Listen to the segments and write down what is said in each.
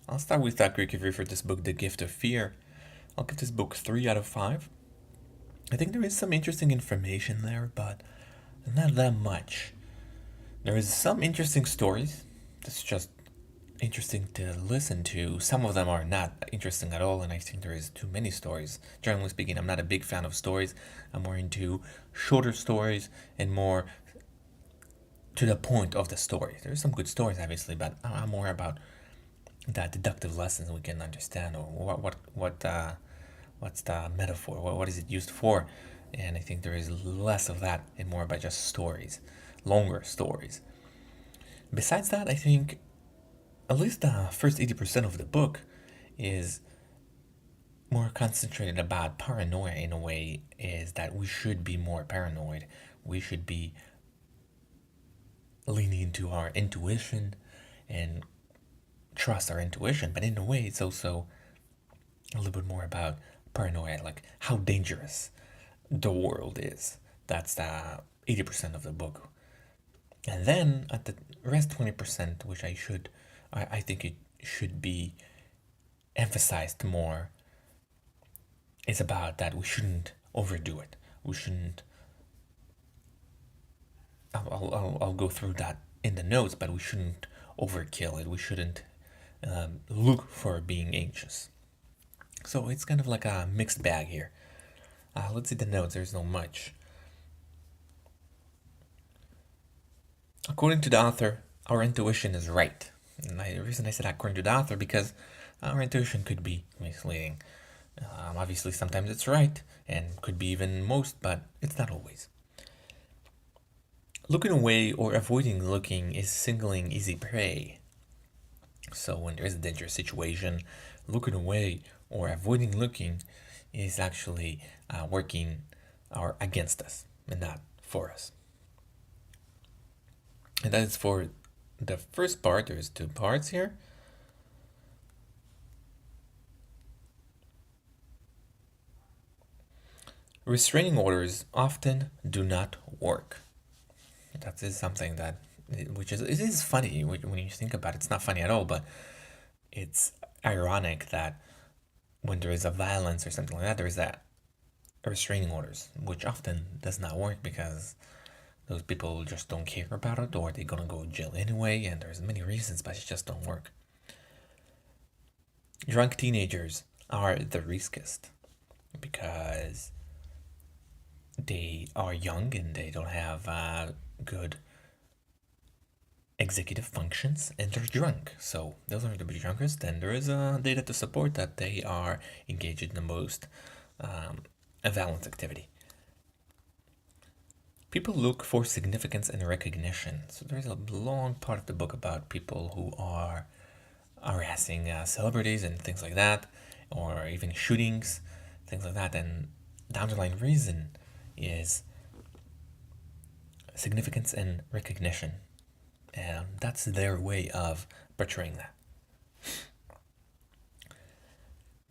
I'll start with that quick review for this book, The Gift of Fear. I'll give this book 3 out of 5. I think there is some interesting information there, but not that much. There is some interesting stories. It's just interesting to listen to. Some of them are not interesting at all, and I think there is too many stories. Generally speaking, I'm not a big fan of stories. I'm more into shorter stories and more to the point of the story. There's some good stories, obviously, but I'm more about that deductive lessons we can understand, or what's the metaphor, what is it used for. And I think there is less of that and more about just stories, longer stories. Besides that, I think at least the first 80% of the book is more concentrated about paranoia. In a way, is that we should be more paranoid. We should be leaning into our intuition and trust our intuition, but in a way it's also a little bit more about paranoia, like how dangerous the world is. That's the 80% of the book. And then at the rest 20%, which I think it should be emphasized more, is about that we shouldn't overdo it. We shouldn't. I'll go through that in the notes, but we shouldn't overkill it. We shouldn't look for being anxious. So it's kind of like a mixed bag here. Let's see the notes. There's not much. According to the author, our intuition is right. And the reason I said according to the author, because our intuition could be misleading. Obviously, sometimes it's right, and could be even most, but it's not always. Looking away or avoiding looking is signaling easy prey. So when there is a dangerous situation, looking away or avoiding looking is actually working or against us and not for us. And that is for the first part. There's 2 parts here. Restraining orders often do not work. That is something that, which is, it is funny when you think about it. It's not funny at all, but it's ironic that when there is a violence or something like that, there is that restraining orders, which often does not work because those people just don't care about it, or they're gonna go to jail anyway, and there's many reasons, but it just don't work. Drunk teenagers are the riskiest because they are young and they don't have good executive functions, and they're drunk. So those are the drunkest. Then there is data to support that they are engaged in the most violent activity. People look for significance and recognition. So there's a long part of the book about people who are harassing celebrities and things like that, or even shootings, things like that. And the underlying reason is significance and recognition. And that's their way of portraying that.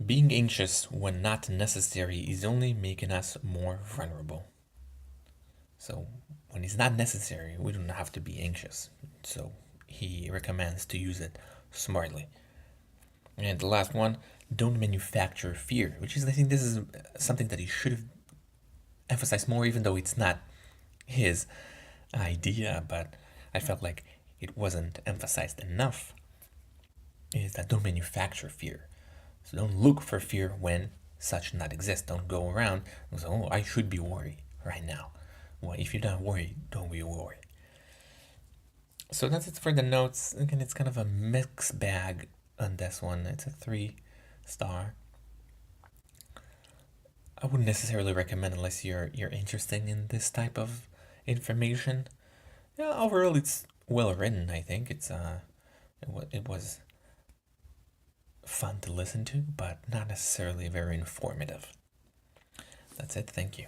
Being anxious when not necessary is only making us more vulnerable. So when it's not necessary, we don't have to be anxious. So he recommends to use it smartly. And the last one, don't manufacture fear, which is, I think this is something that he should have emphasized more, even though it's not his idea, but I felt like it wasn't emphasized enough, is that don't manufacture fear. So don't look for fear when such not exist. Don't go around and say, oh, I should be worried right now. Well, if you're not worried, don't be worried. So that's it for the notes. Again, it's kind of a mixed bag on this one. It's a 3-star. I wouldn't necessarily recommend unless you're interested in this type of information. Yeah, overall it's well written. I think it was fun to listen to, but not necessarily very informative. That's it. Thank you.